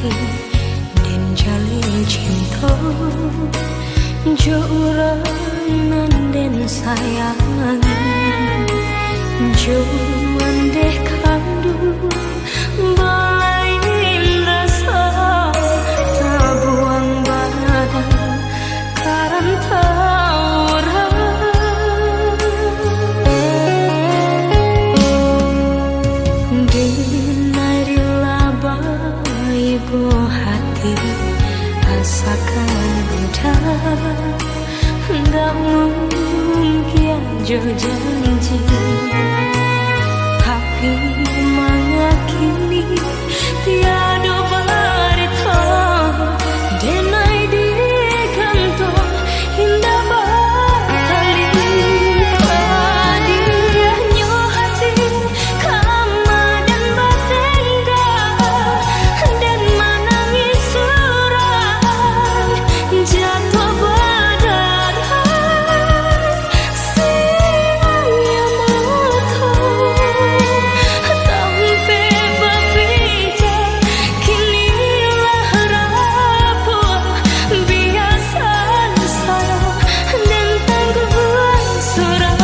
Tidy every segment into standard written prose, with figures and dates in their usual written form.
hati dan jalin cinta juranan dan sayangi cuman deh kandu balain rasa tak buang badan karena tawuran dinari labai bo hati asakan udah ndak mungkin janji tapi mengakini tiada barita denai di kantor indah batali padiahnya hati kama dan batengga dan menangis suram jatuh badan siaya mata tampe babija kinilah rapuh biasa saya dan tangguhan suram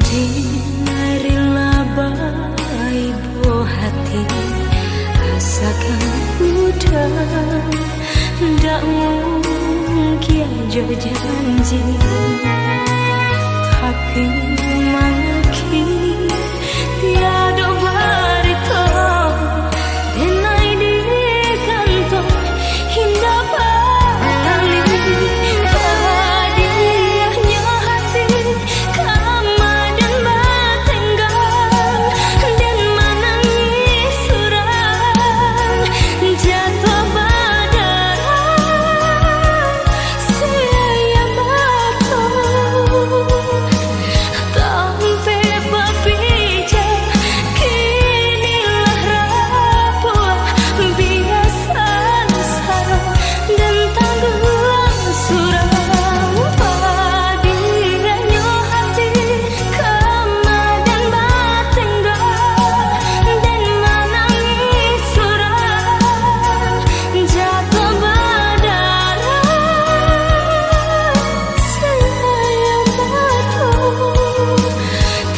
dinari labai bo hati asakan udah ndak mungkin janji tapi mengakini tiada barita denai di kantor indah batali padiahnya hati kama dan batenggang dan menangis suram jatuh badan siaya mata tampe babija kinilah rapuh biasa sara dan tangguhan suram padiahnya hati kama dan batenggang dan menangis suram jatuh badan siaya mata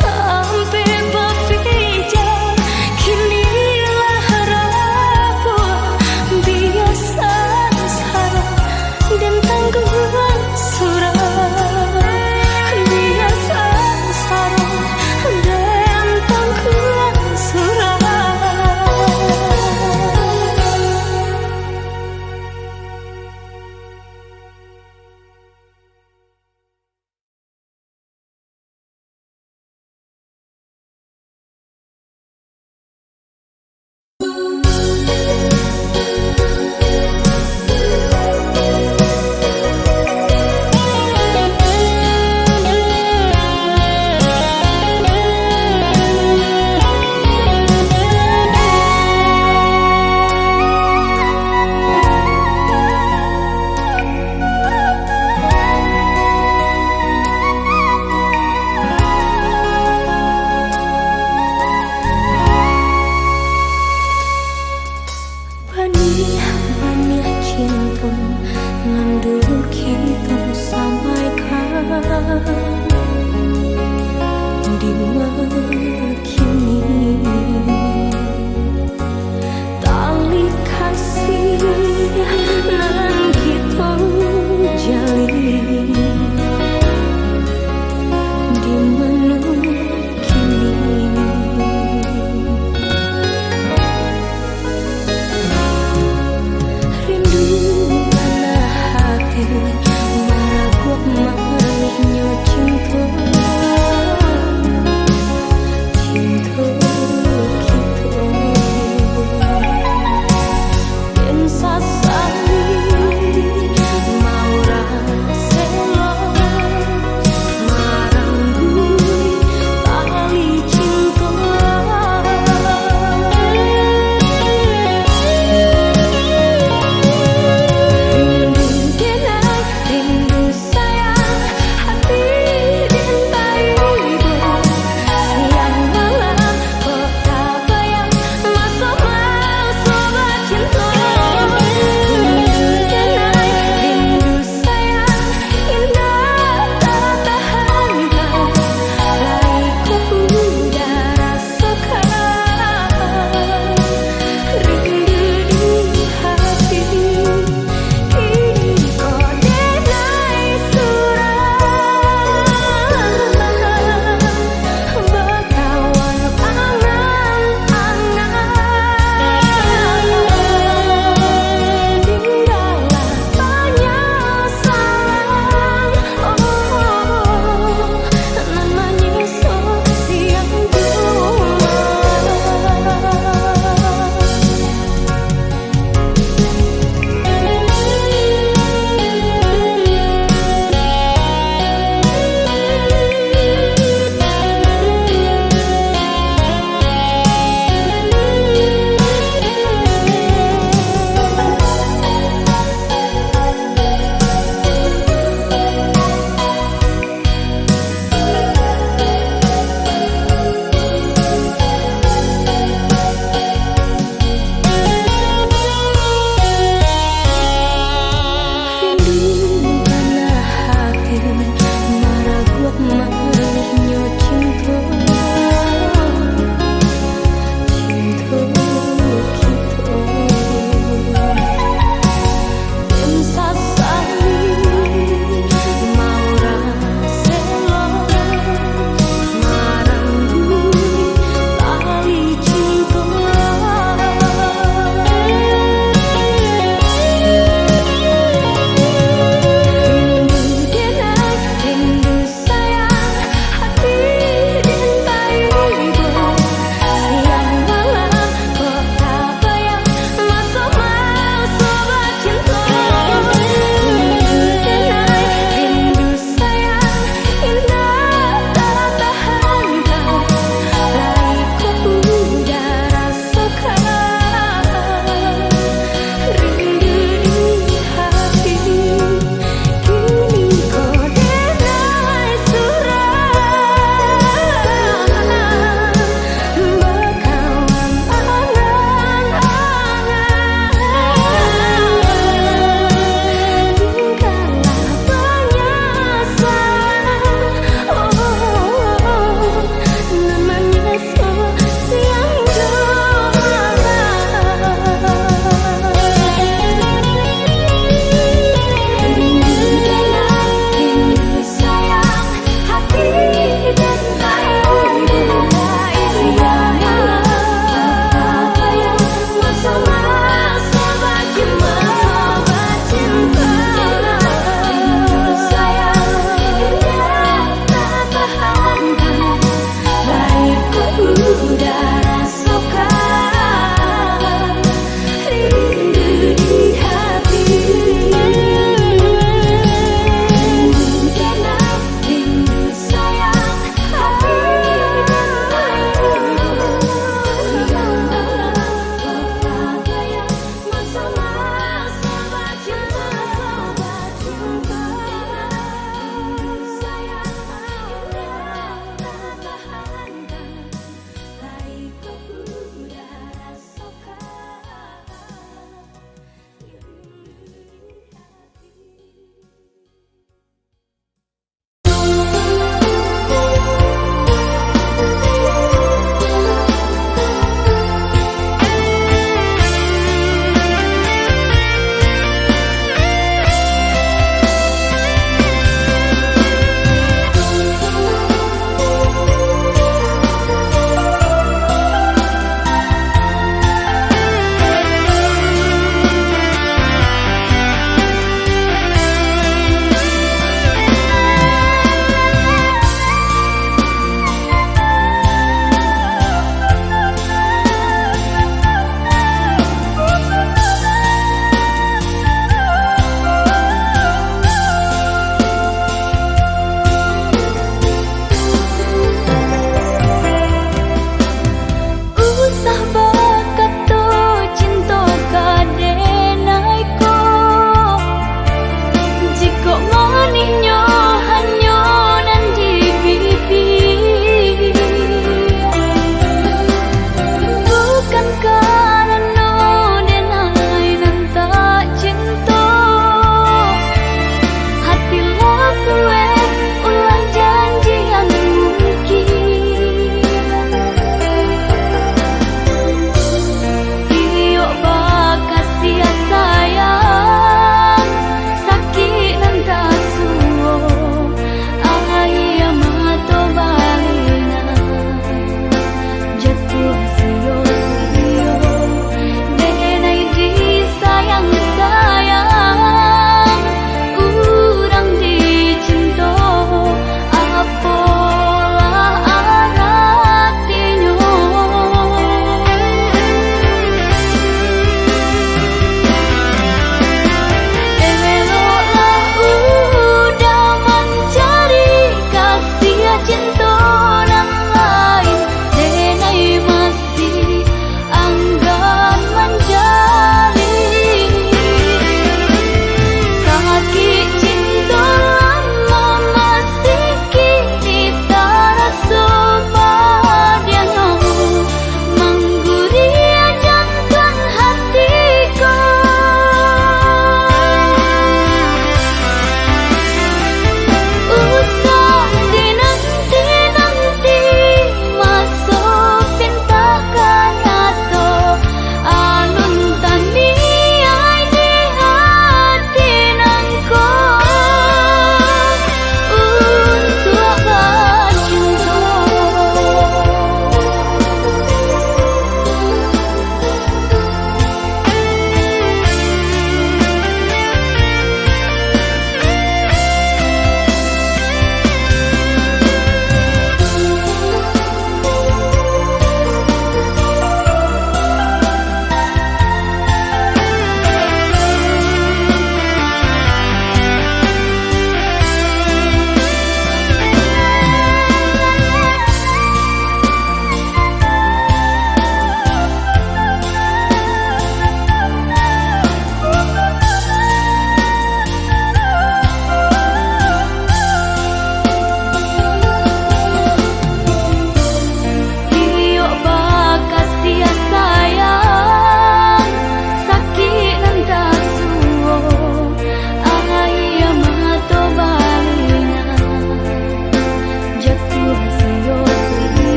tampe babija kinilah rapuh biasa sara dan tangguhan suram biasa sara dan tangguhan suram. Banyak cinta nandul kita sampaikan di kini tali kasih nan kita jalin di mana kini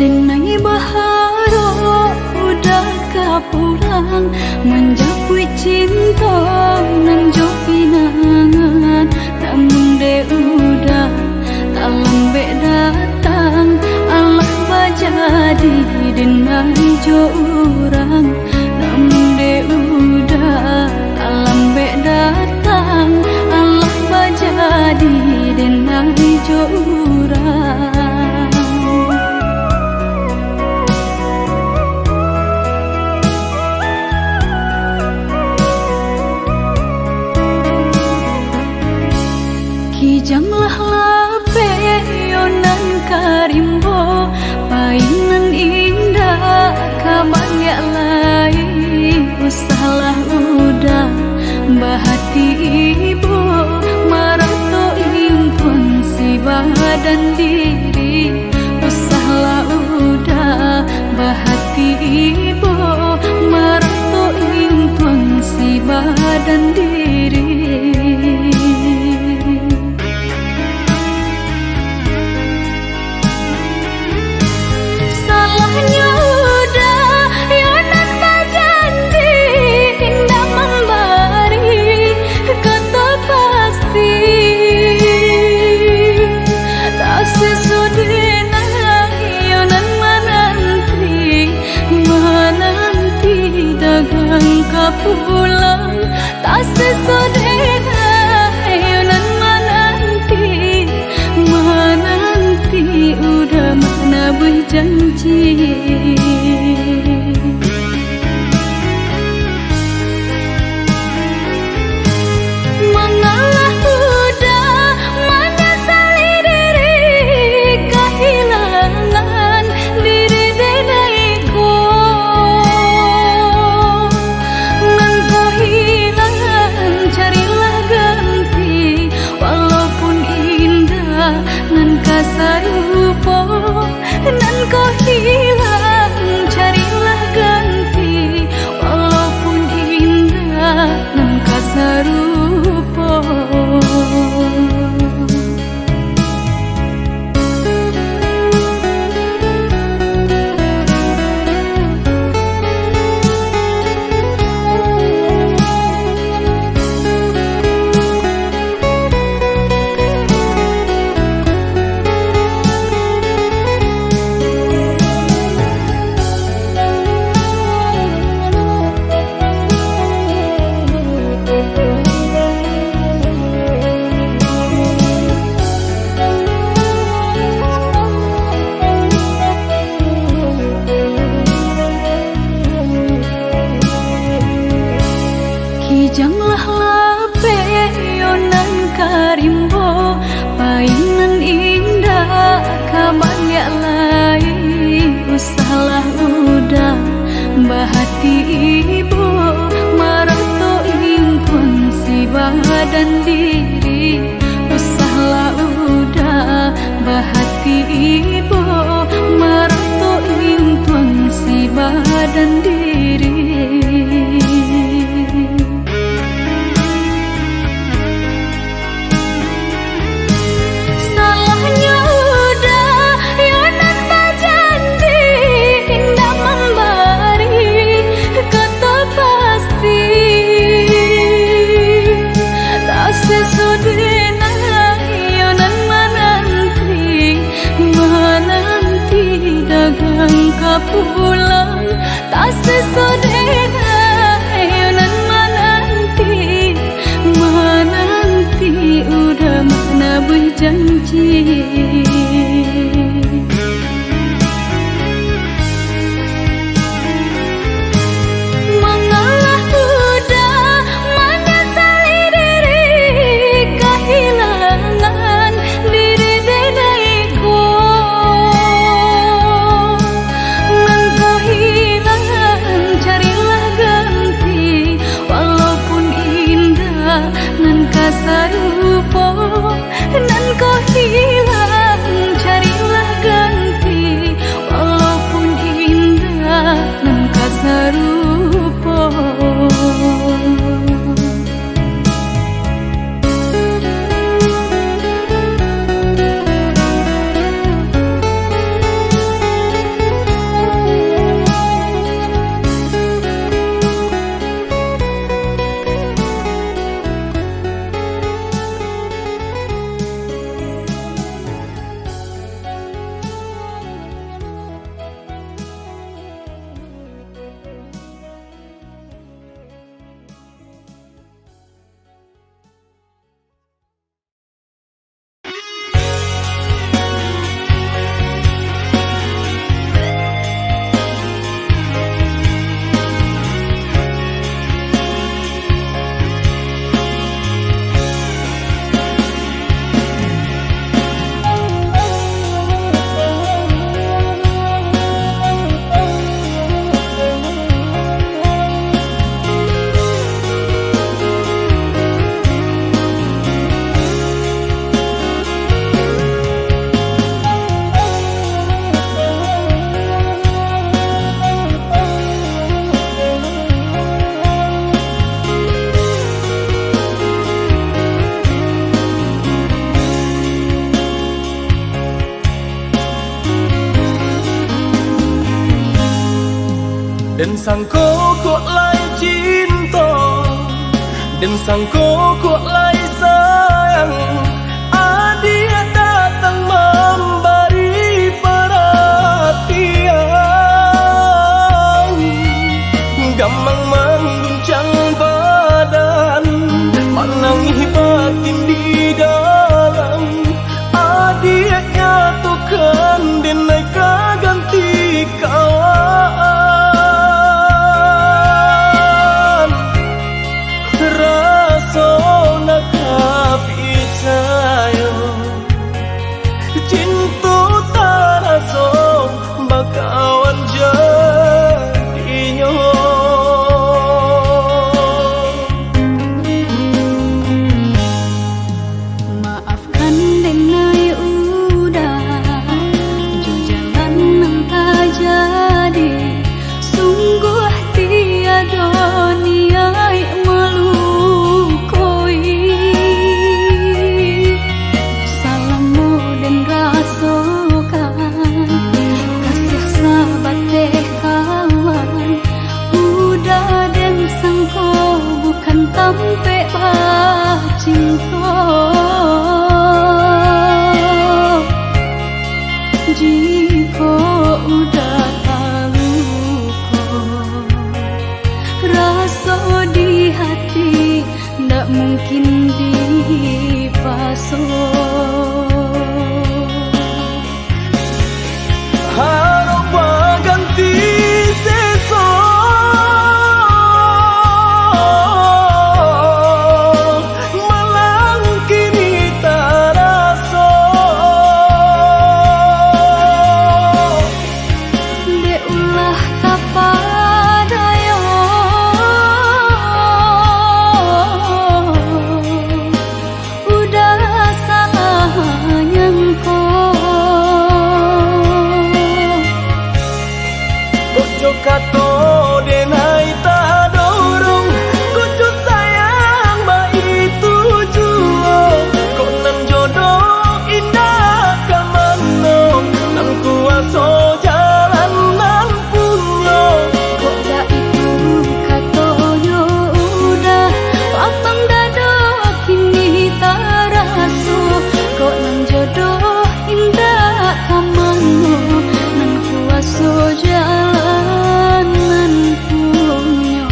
Dinai baharo udah kapulang menjapui cinta nan jo pinangan namun de udah tak lambe datang Allah bajadi dinai jo urang namun de udah tak lambe datang Allah bajadi dinai jo urang. Kijanglah lape yonan karimbo painan indah kabangya lai usahlah udah bahati ibu marato impun si badan diri usahlah udah bahati ibu marato impun si badan diri. Pulang tak sesodena ayunan menanti udah mana berjanji. Mengalah udah menyesali diri kehilangan diri denaiku. Sarupo nan kau hilang carilah ganti walaupun indah nan kasarupo. Kijanglah lape yonan karimbo painan indah kabangya lai usahlah udah bahati ibu marato impun si badan diri usahlah udah bahati ibu marato impun si badan diri. Pulang tak sesodena ayunan menanti udah mana berjanji. Mengalah udah menyesali diri kehilangan diri denaiku. Nan kasarupo nan kau hilang Dan sangko kok lai cinta, dan sangko kok lai sayang. Dia datang memberi perhatian, gampang mengguncang badan, menangi batin di dalam. Dia nyatukan denai kaganti kawan. Rasa nak percaya, cinta tak rasa bakawan jadinya. Maafkan denai udah jo jalan nang tak jadi. Sungguh tiada niat melukoi. Salammu dan rasakan kasih sahabat teh kawan. Udah dan sangko bukan tampe bah cinta. Jika udah tahu kok rasa di hati ndak mungkin dipasok. Harap ganti sesok, malang kini tak rasa. Dek ulah kapadaya, udah salah nyangko. Kojo kato denai tak dorong, kojo sayang ba itu jua. Kok nan jodoh indah kamano, nan kuasa jalan nan punya. Kok dah itu katonya udah lapang dada kini tak rasa. Kok nan jodoh indah kamano, nan kuasa jalan nan punya.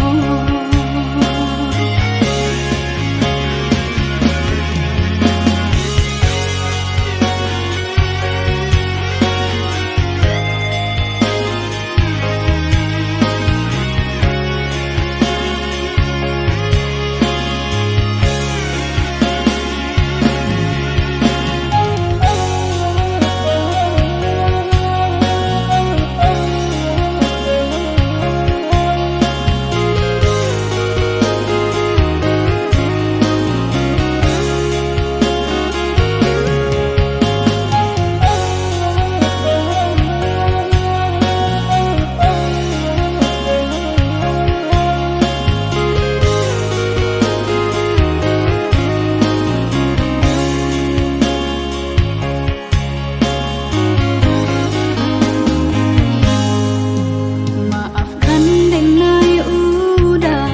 Maafkan denai udah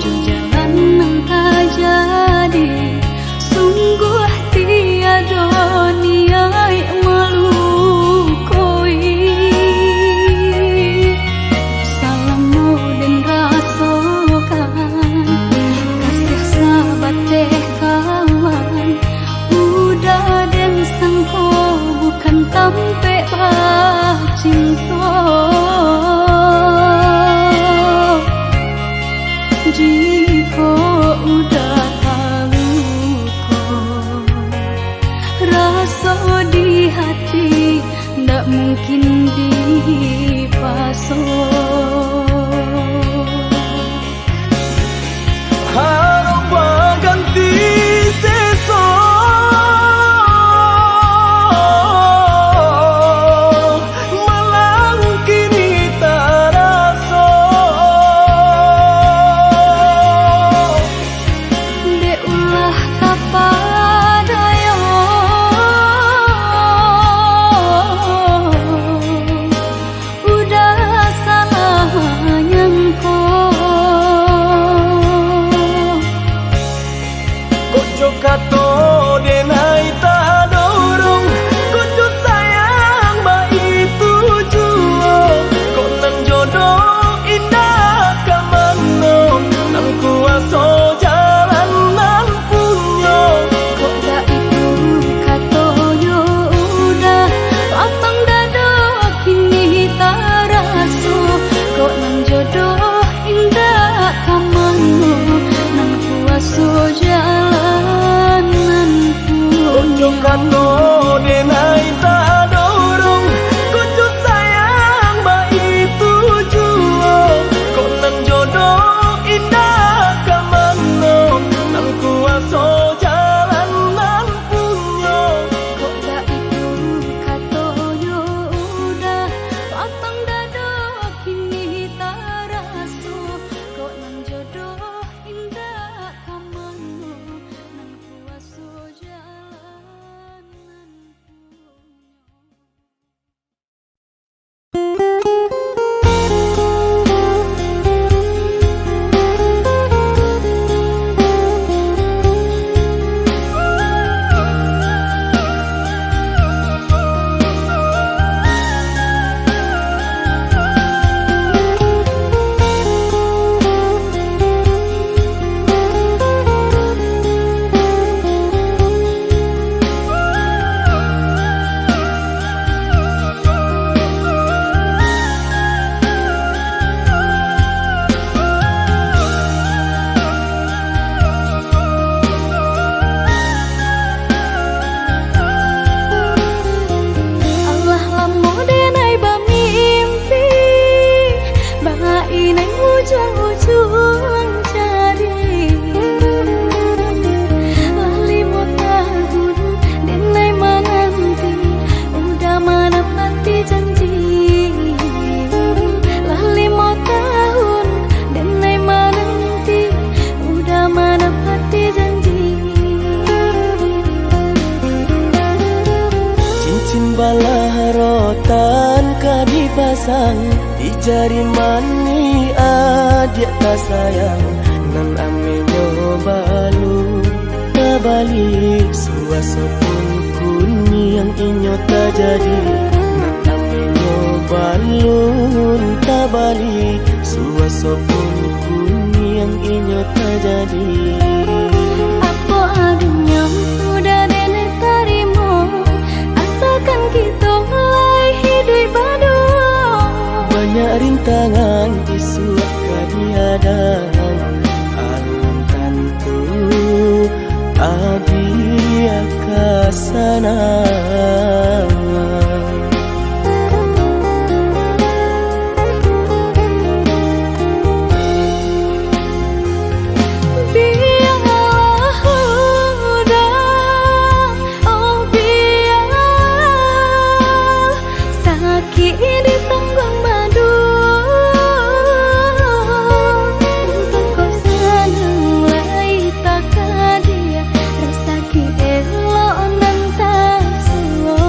jo jalan nang tak jadi. Sungguh tiada niat melukoi. Salammu dan rasakan kasih sahabat teh kawan. Udah dan sangko bukan tampe bah cinta. Jika udah tahu kok rasa di hati ndak mungkin dipasok. Harap ganti sesok, malang kini tak rasa. Dek ulah kapadaya, udah salah denai tak dorong kucu sayang baik tujuan kok nan jodoh indah kamano nang kuaso jalan nan punyo Kok dak itu katoyo udah Patang dado kini tak raso Kok nang jodoh indah kamano Nang kuaso jalan nan punyo Allah lamo denai bamimpi Bahai nang ujung-ujung cari Lali mau tahun denai menanti Udah mana mati janji Lali mau tahun denai menanti Udah mana mati janji cincin balah rotan ka dipasang di jari mani adik tak sayang nan amenyo balu tabali suaso pun kuni yang inyo tak jadi nan amenyo balun tabali suaso pun kuni yang inyo tak jadi Apa adanya udah nenek tarimo Asalkan kita mulai hidup baru banyak rintangan isuak kadiadang alun tantu adia kasana Biarlah udah Oh biar Sakit di tanggung madu Untuk kau senang lai tak dia Rasa elok nan tak suo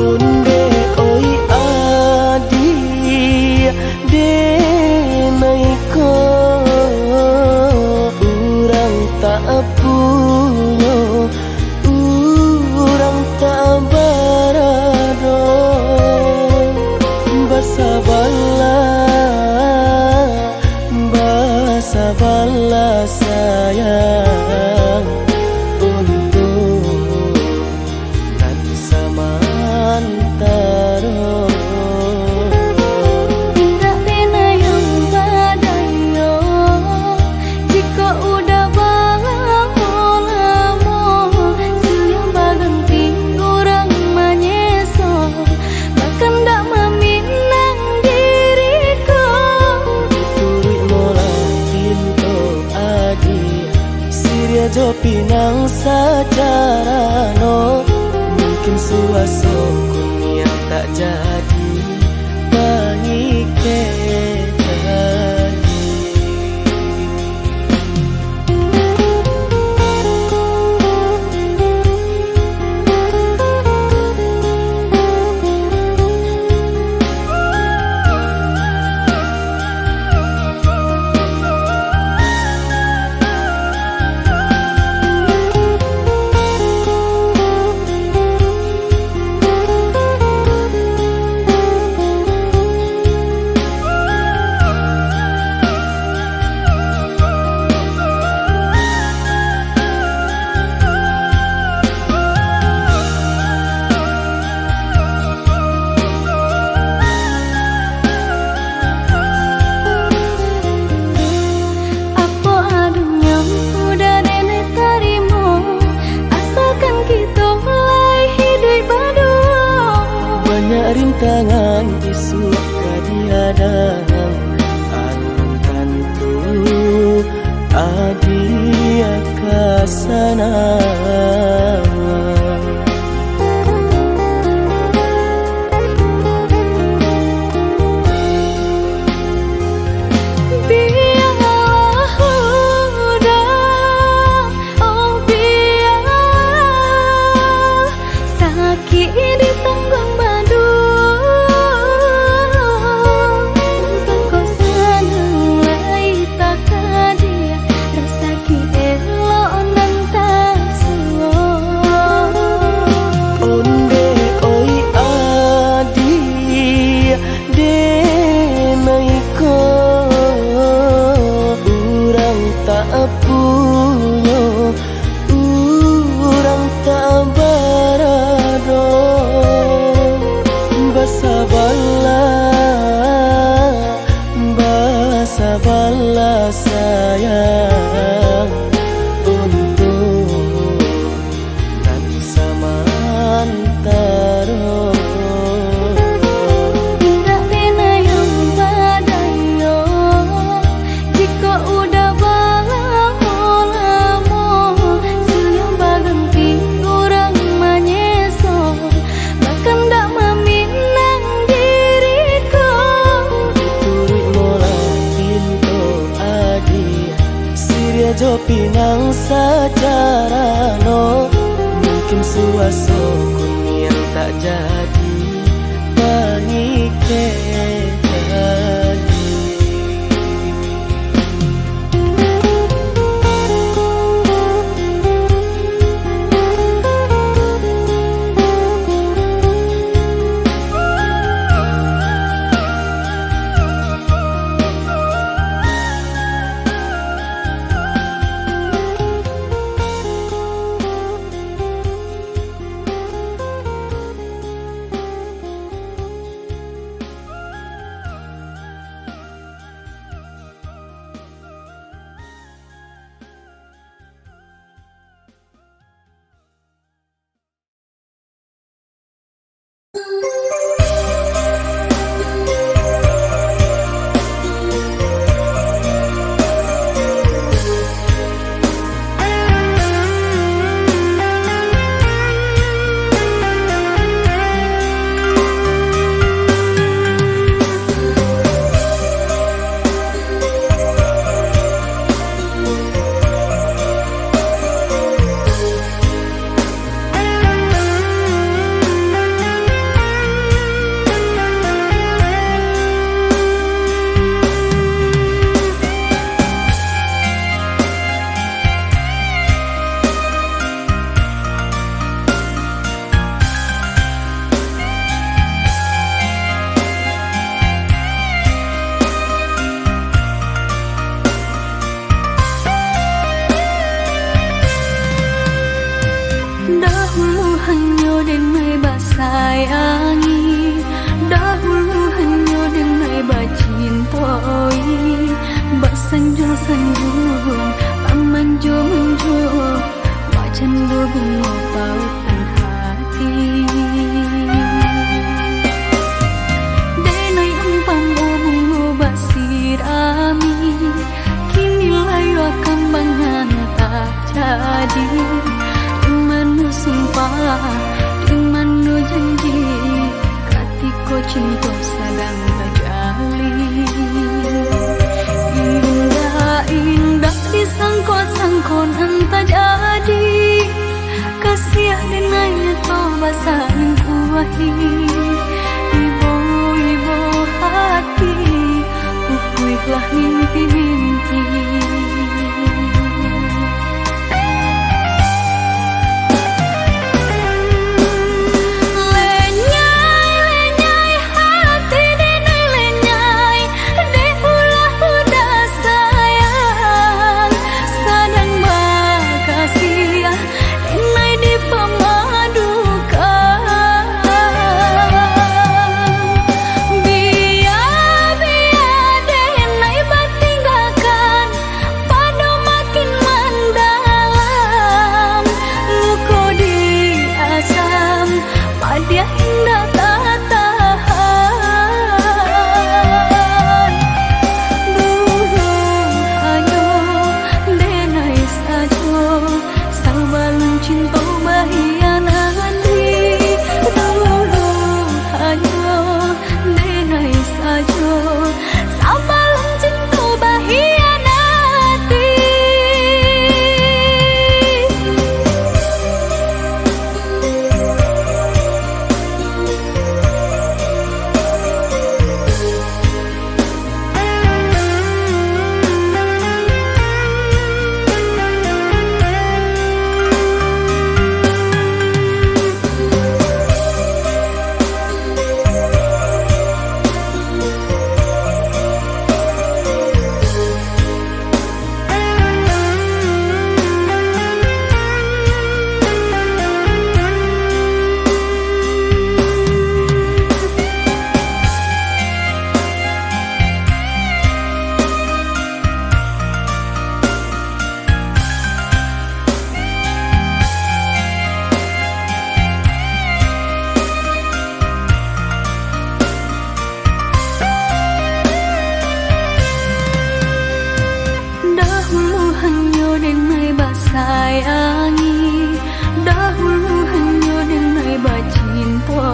onde oi adi denai ko urang tak punya urang tak barado basa bala sayang untuk nan samantaro Indah denai yang badayo Jika udah lamo Siang baganti orang manyeso Bahkan tak meminang diriku turi mola pinto adi siria jo pinang secara no mungkin suaso kunia tak jadi baik tadi tangan isu kadiadang alun tantu adia kasana. Sabarlah sayang untuk nanti samantara. Indah pena yang badayo jika udah lamo siang baganti orang manyeso bahkan tak meminang diriku Turut Siria jo pinang secara no mungkin suaso yang tak jadi pengikir lagi. Dahulu hanya denai basayangi, dahulu hanya denai bacintoi, basanjung-sanjung, pamanjung-manjung, wajan bunga pautan hati. Denai umpam bunga basirami, kini layu kambangan tak jadi. Sumpah dengan no janji katiko cinta sedang terjali. Indah disangko-sangko nanti jadi kasih denai to basa kuahi ibu hati ukuilah mimpi-mimpi.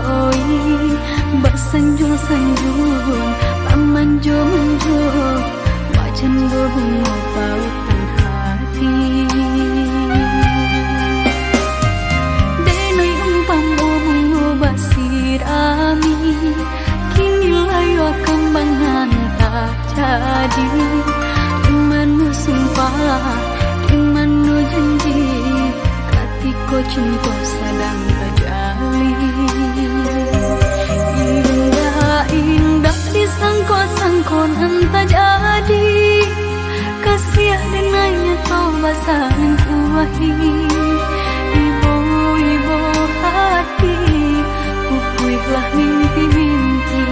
oi Basanjung-sanjung Pamanjung-manjung Wajan bunga pautan hati Denai umpam bunga basirami Kini layu kembangan tak jadi Dimanu sumpah Dimanu janji Katiko cinta sedang terjali Indah disangko-sangko nan tak jadi Kasih dengannya kau basah kuahi Ibu-ibu hati Pupuihlah mimpi-mimpi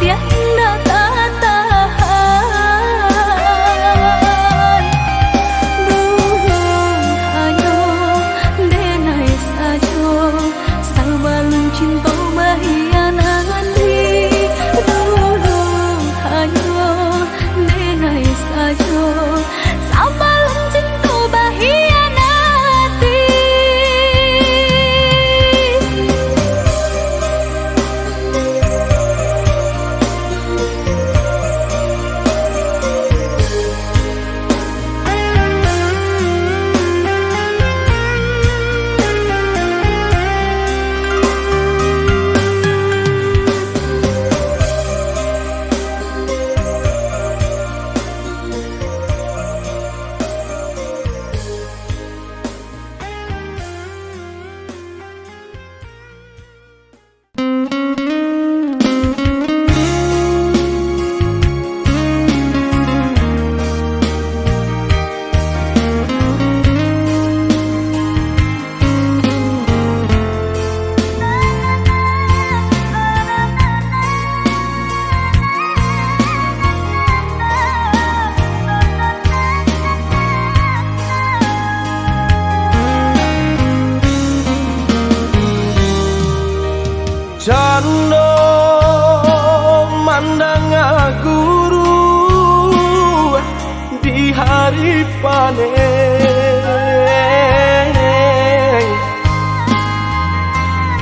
Dia indah tak tahan Duhung hanyo denai sajo Sabalun cinta bahia nanti Duhung hanyo denai sajo Sabalun cinta bahia nanti Jando mandang guru di hari panen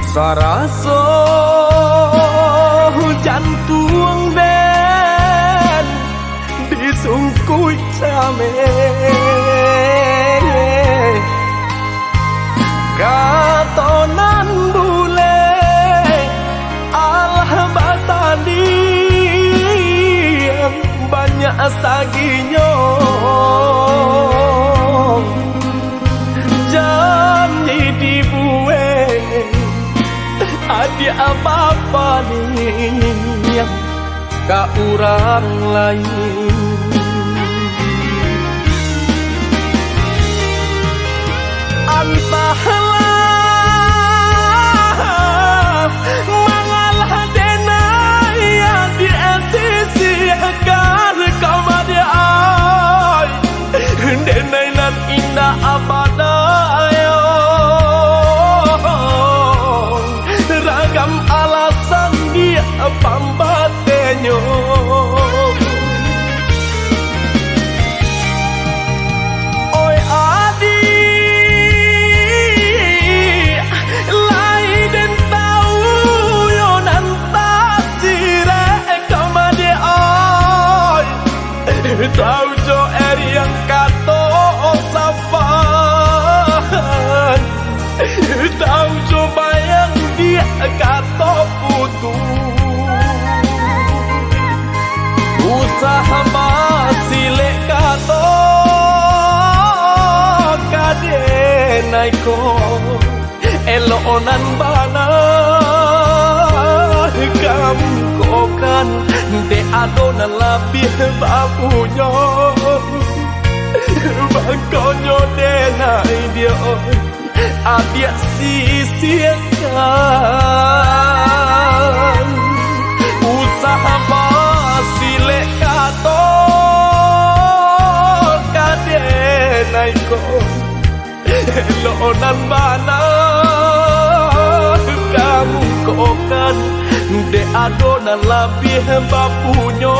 Saraso hujan tuang den disungkui camen Katonan bule banyak saginya janji dibuat ada apa-apa nih ke orang lain entahlah mengalah denai di sisi agar kau dia ay denai nan indah abadayo ragam alasan dia pambatenyo oi adi lai den tau yo nan tasire kau dia ay tau jo eri yang kato sapan tau jo bayang dia kato putu usaha masile kato kade naiko elonan bana kamu kokan de adona labih babunya Bangkonyo denai dia adia sisiakan usaha basilek kato kadenai ko lonan bana kamu kokan de adonan labih bapunyo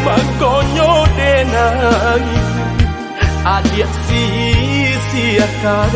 Bangkonyo denai adia sisiakan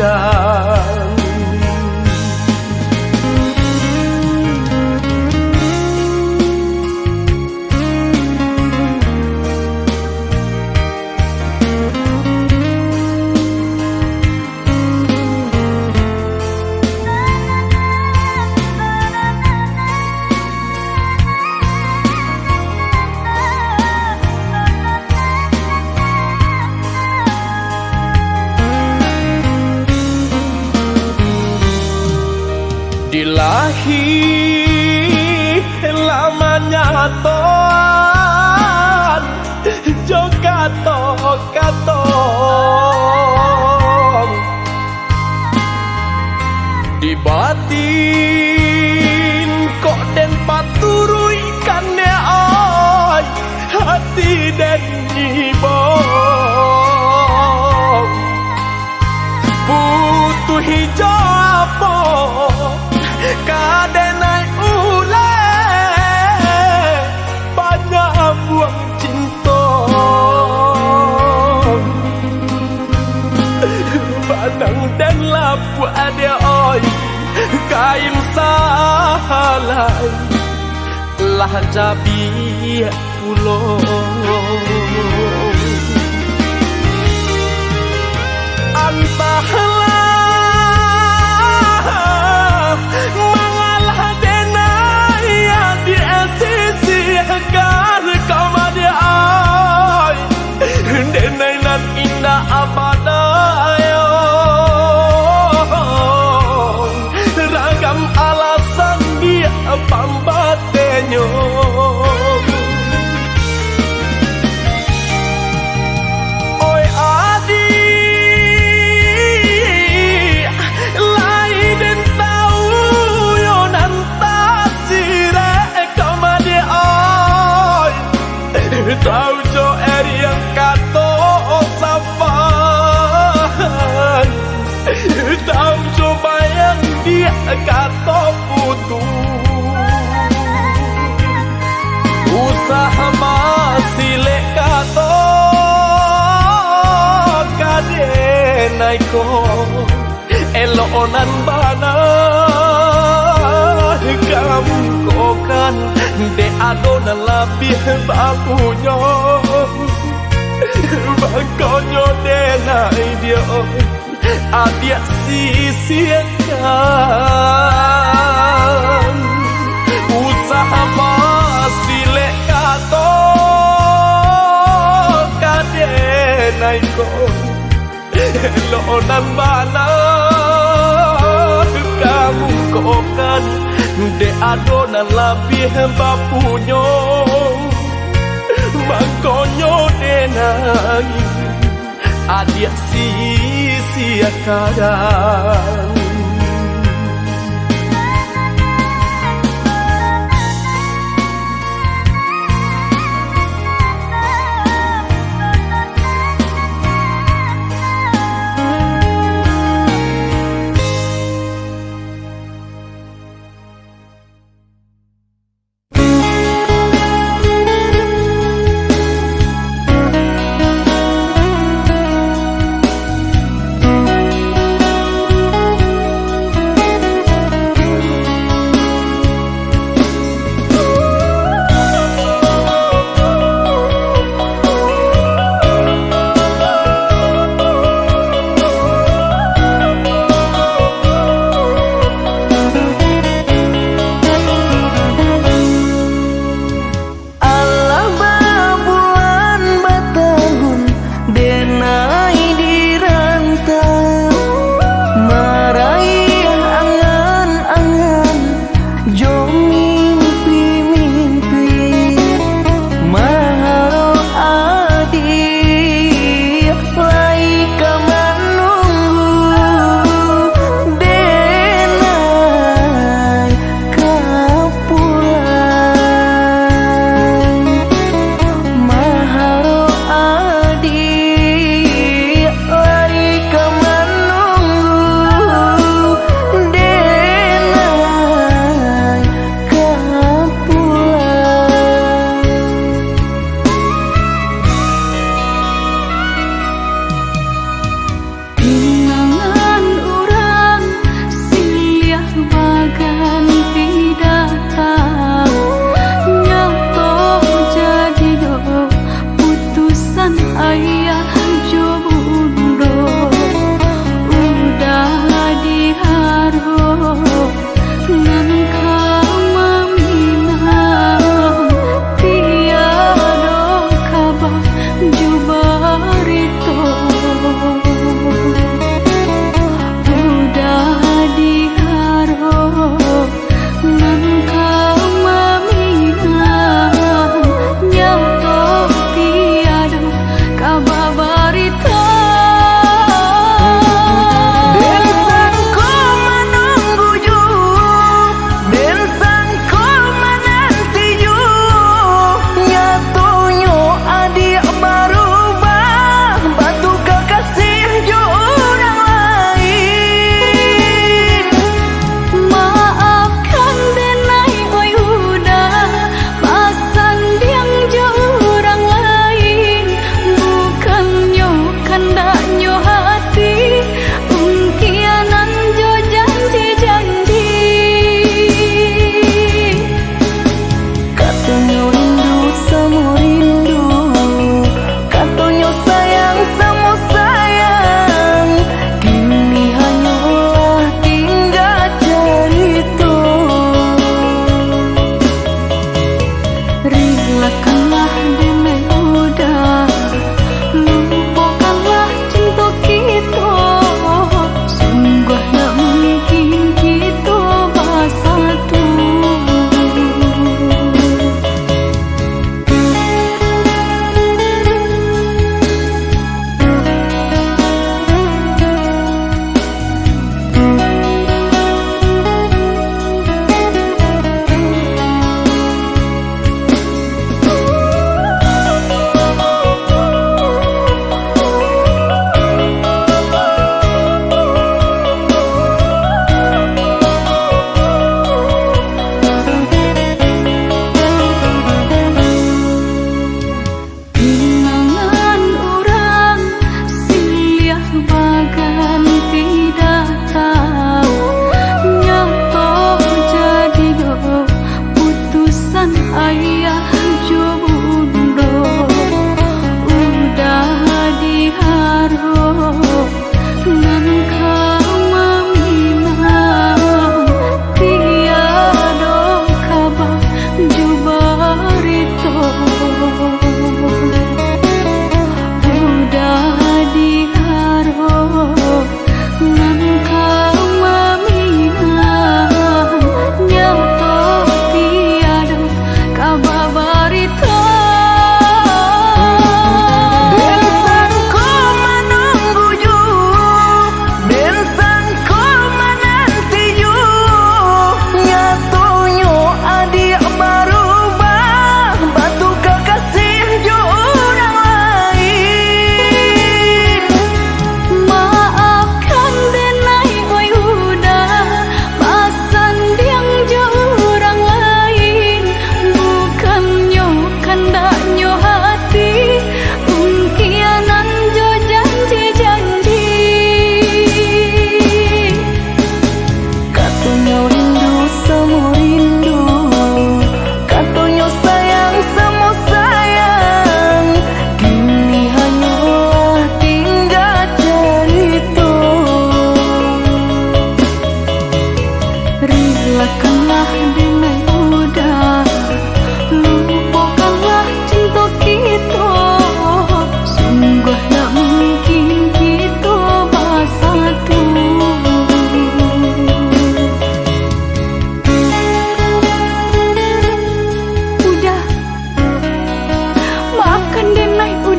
Dilahi lamanya toan jogato katong di batin kok den paturui kane oi hati den nyibong butuh hijau kadenai ule banyak buang cinta badang dan lapu ada oi kain salai lah jabi pulo antahlah mengalah denai di sisi agar kau madi ai denai nan indah abadayo ragam alasan dia pambatenyo oi adi tahu jo yang kato safan tahu jo bayang dia kato putu usaha masih lek kato kadenai ko elonan bana kamu kokan de adonan labih bapunyo Bangkonyo denai dia adia sisiakan usaha basilek kato kadenai ko lonan bana kamu kokan de adonan labih bapunyo Bangkonyo denai adia sisiakan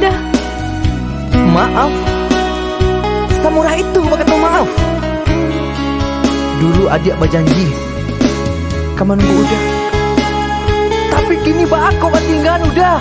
udah. Maaf? Samurah itu bakal maaf. Dulu adik berjanji kamu nunggu udah, tapi kini aku ketinggalan udah.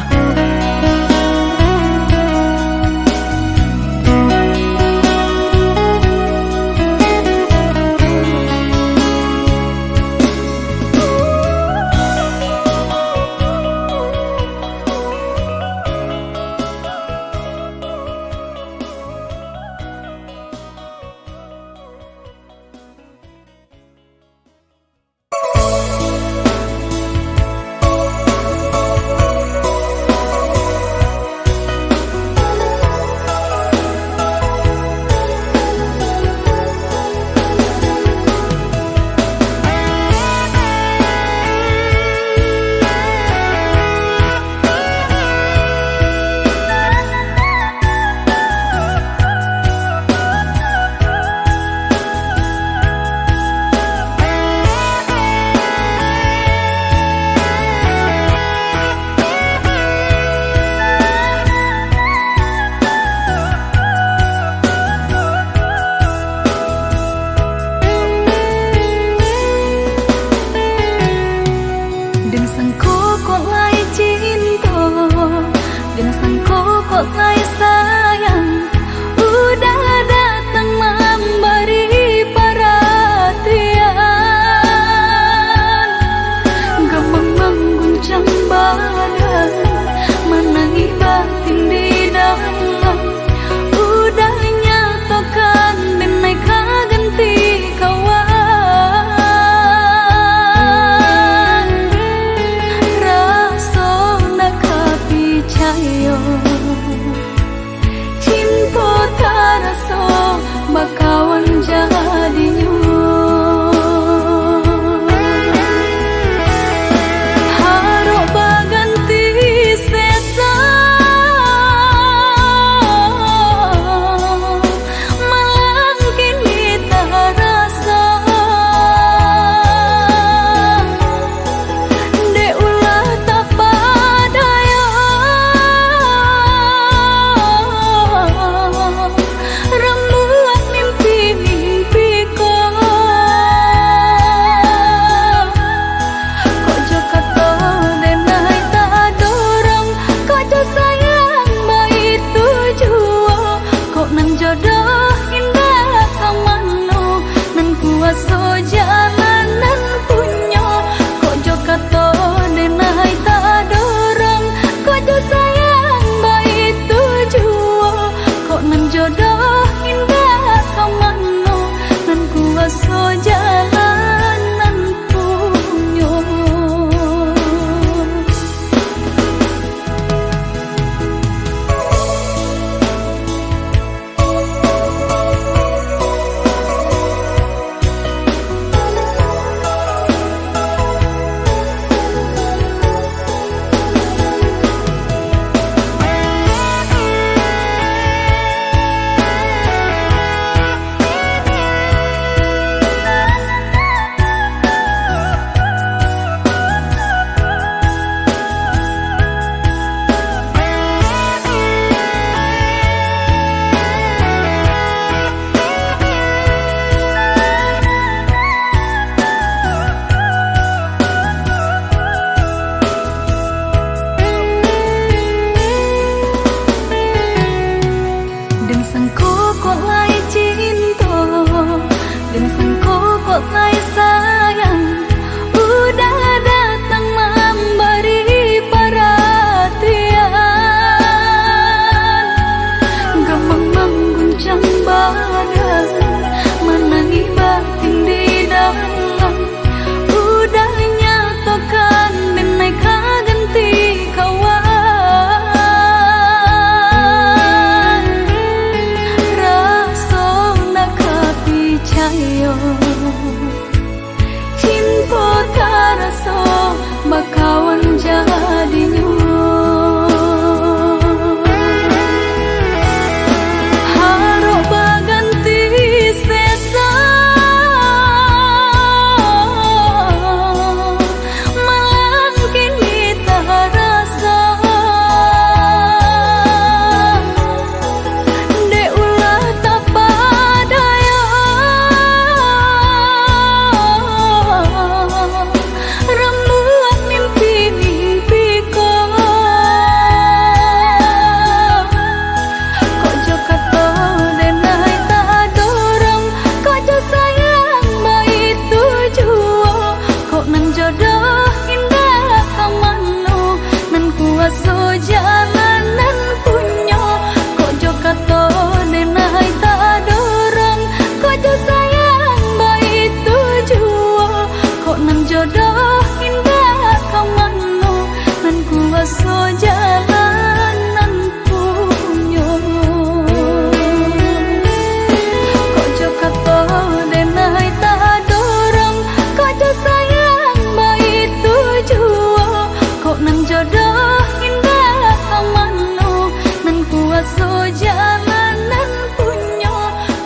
aso jalanan punyo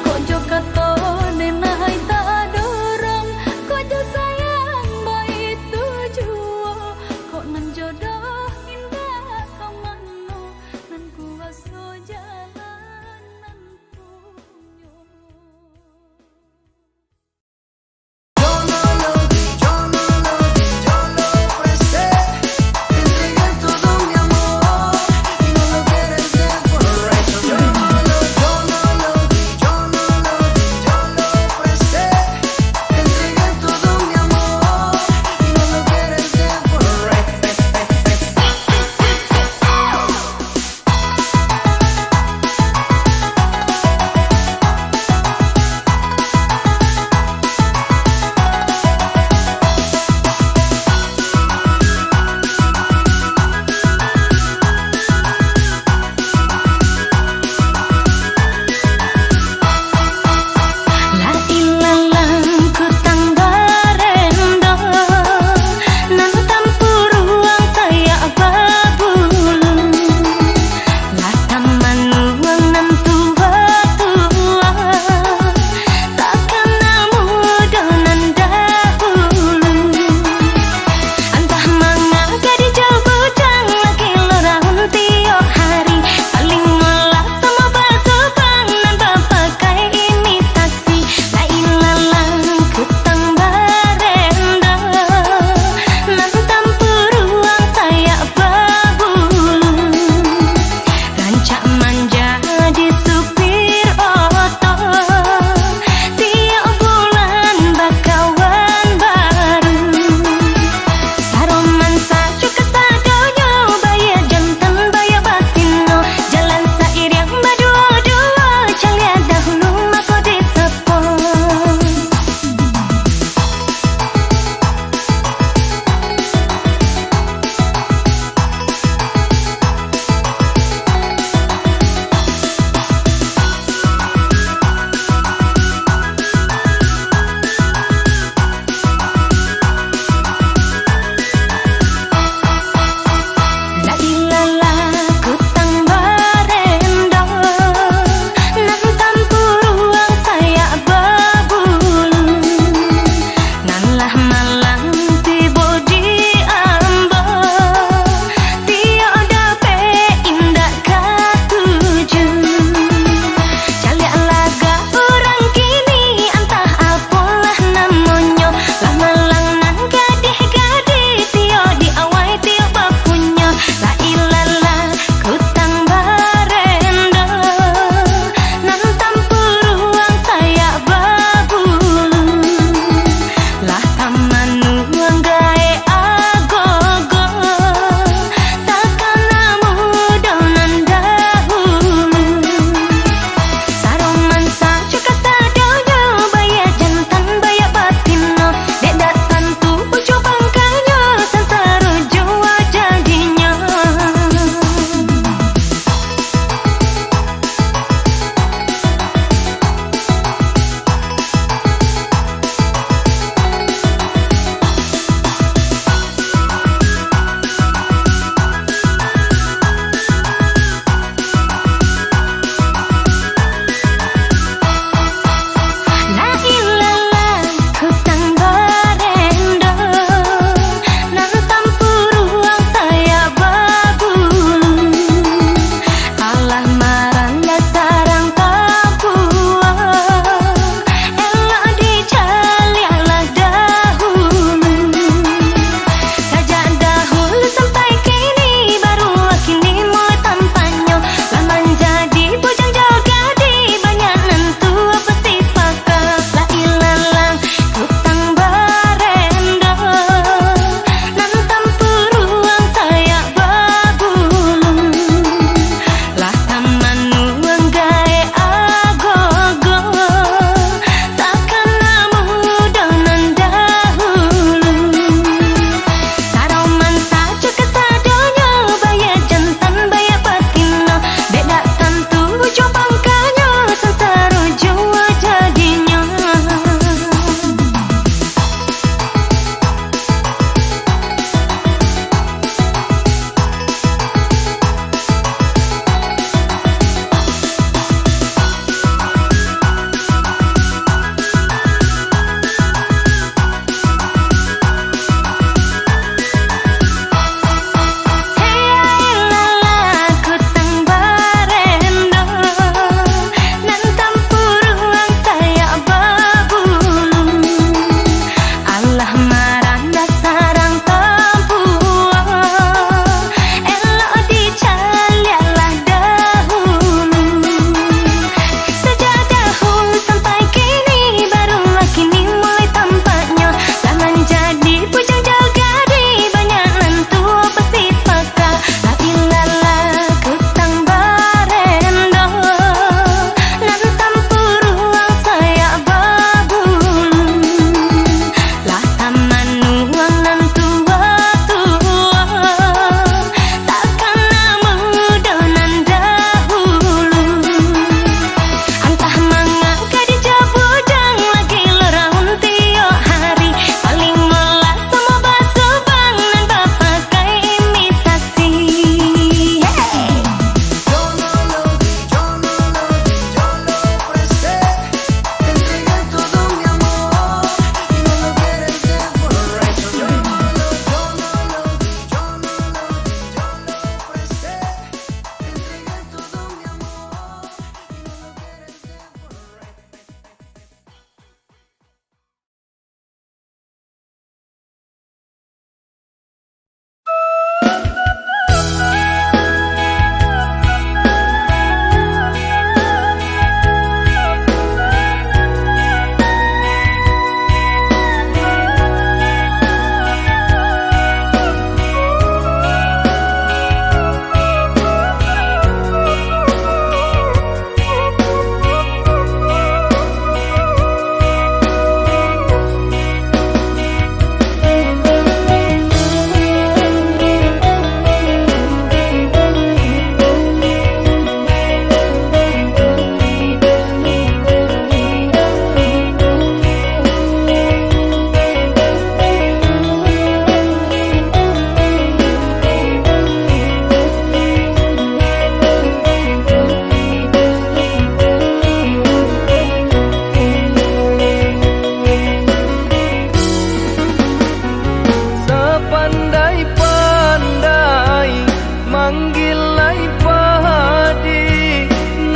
kok jo katone nai tak dorong kok jo sayang baik tujuo kok nan jodoh indah kamano nan ku aso jalanan punyo. Entregué todo mi amor y no lo quieres ver por el resto.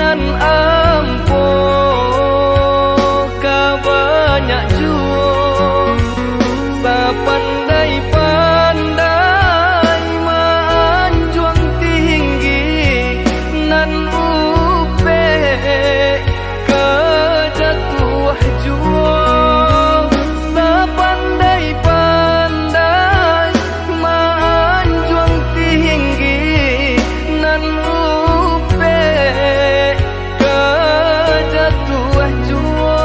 nan ampo ka banyak juo sapandai-pandai manjuang tinggi nan upe kejatuh juo sapandai-pandai manjuang tinggi nan upe kejatuh juo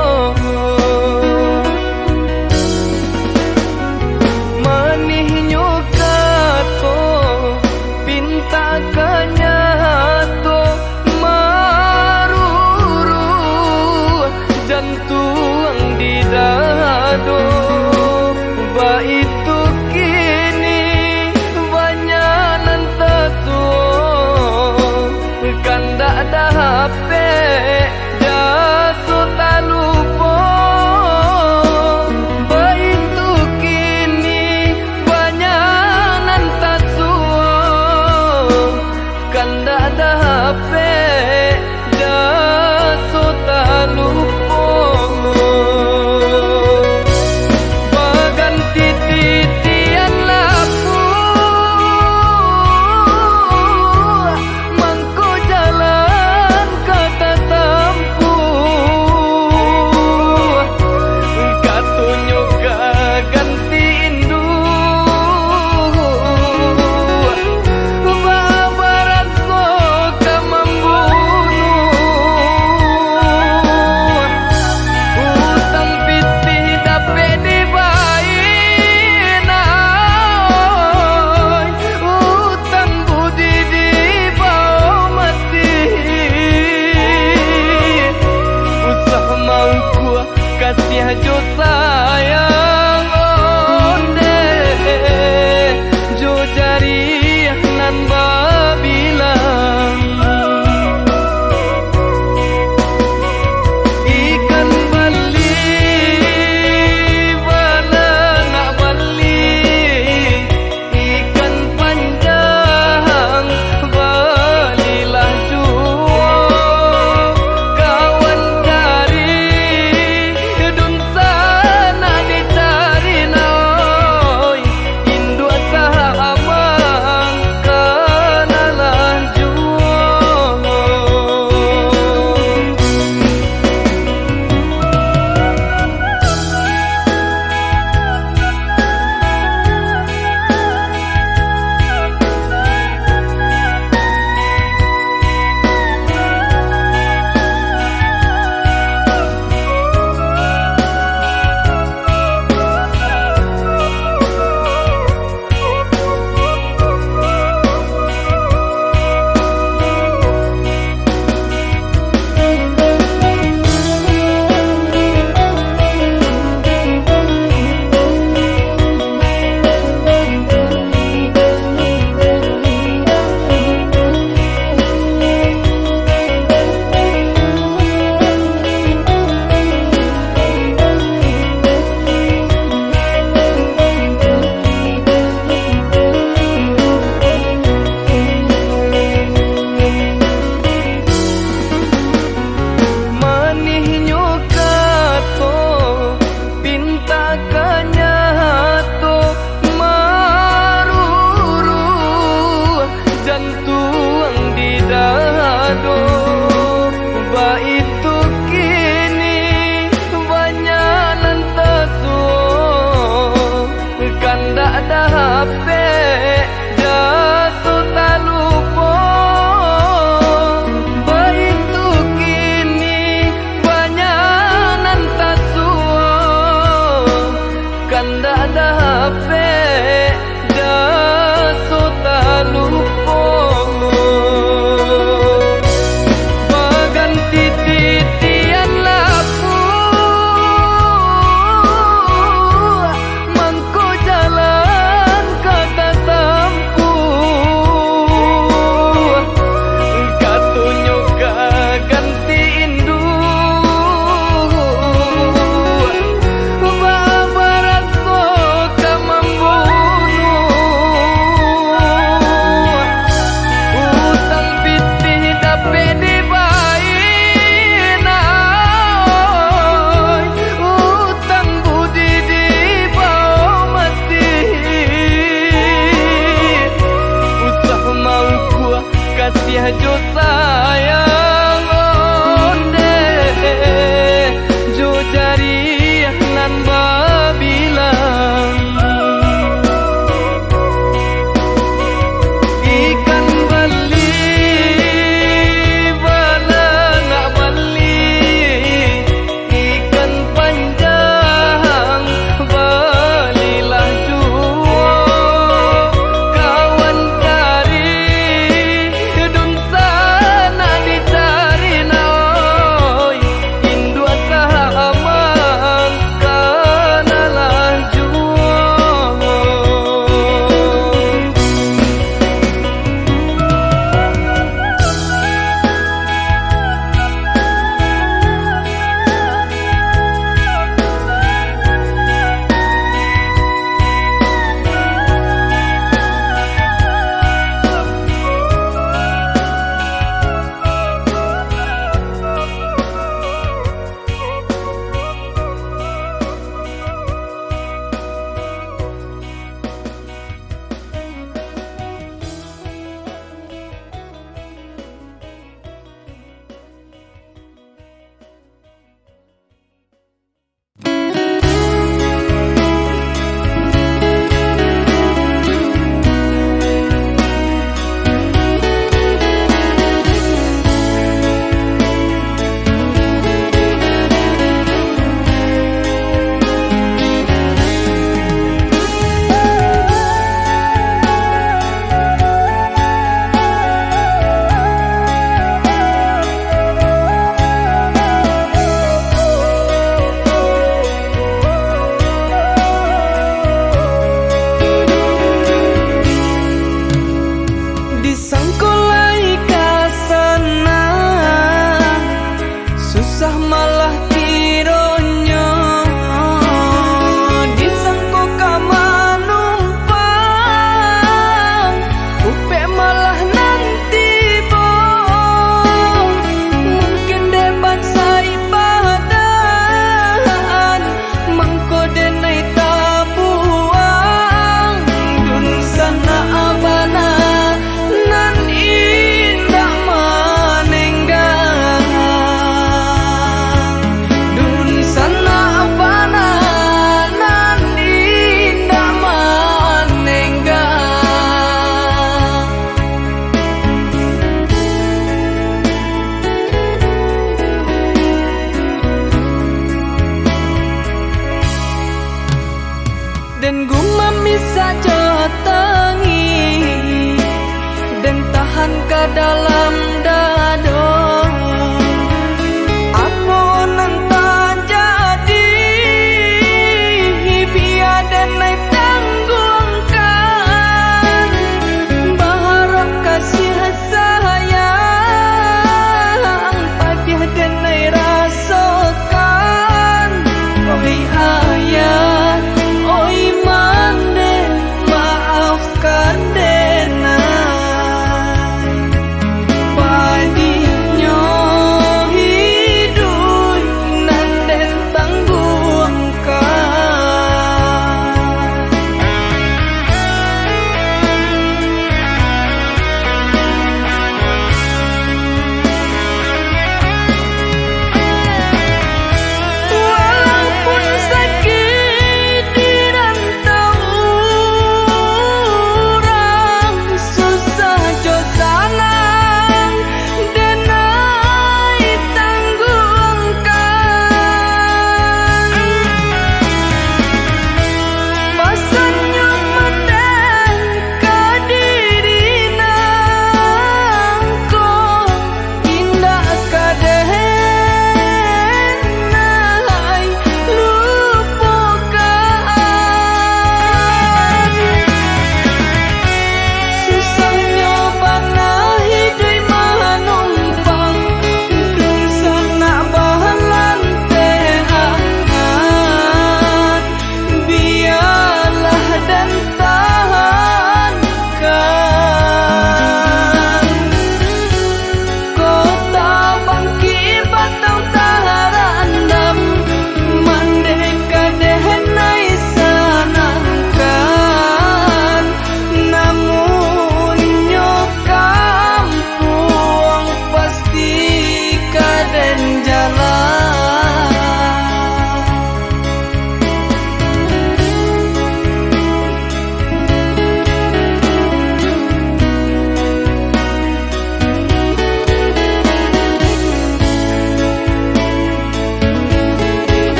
manihnya kato pinta kanyato maruru jantung di dado ba itu kini banyak nantaso kanda ada HP jaso talupo ba itu kini banyak nantaso kanda ada HP jaso talupo baganti titian laku mangko jalan kata tampuh katunyo ganti indu babaraso kamam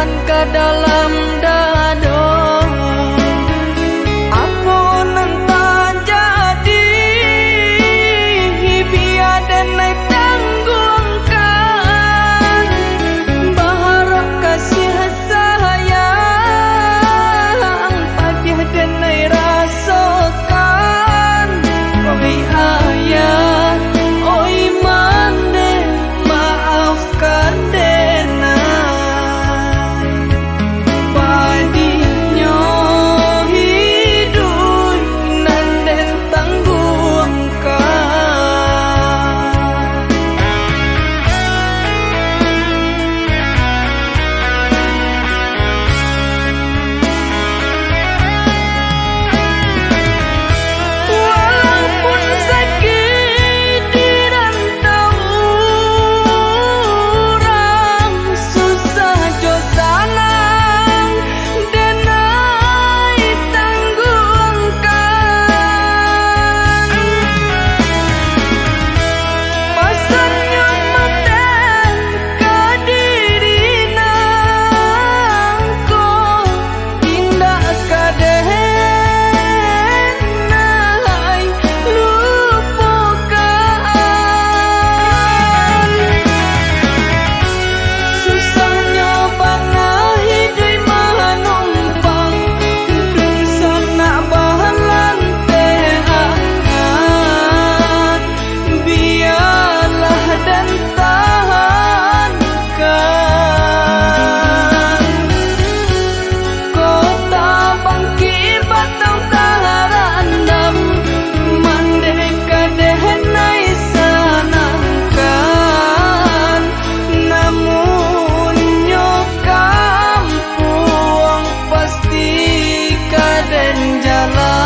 dan ke dalam dadong. Aku nentang jadi biar dan naik tanggungkan baharap kasih sayang pagi dan naik rasakan. Oi ayah, oi mande, maafkan dena. Padinya hidup nan den tanggungkan. Walaupun sakit di rantau orang, susah jo sanang denai tanggungkan. Pasarnya maten kadirina ko indah kadenai lupakan. Susahnya bangga hidup manumpang duduk sana bahalan teangan. Biarlah dan tahankan. Kota bangkit batang taharandam mandeka dehenai sanangkan. Namun nyokam puang pasti kaden jalan.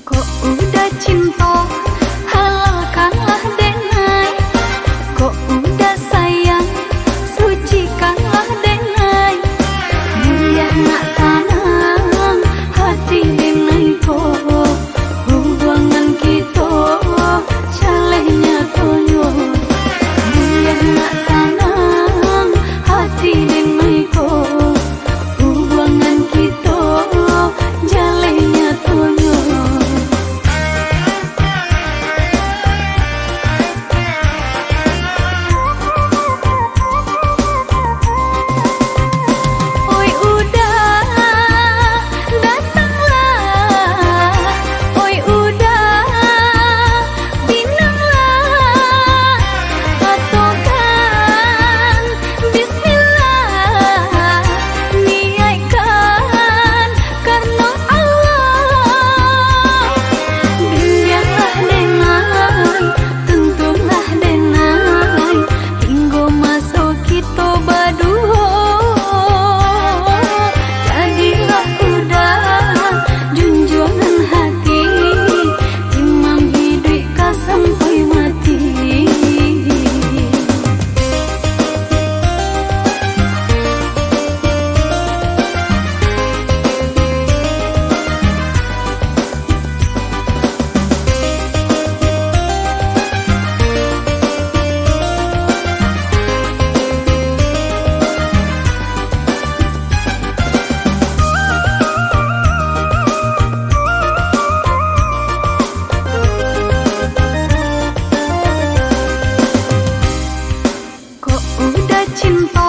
Kok udah cinta, halalkanlah denai. Kok udah sayang, sucikanlah denai. Dia nak tanam hati denai ko, hubungan kita calehnya tonyo. Dia nak tanam hati denai ko, hubungan kita jalehnya tonyo. Oi udah datanglah, oi udah pinanglah, patokan bismillah niaikan karena Allah. Biarlah denai, tentulah denai, hingga masuk kita baduho. Jadilah udah junjungan hati, imam hidup ka sampai mati. Kok udah cinta,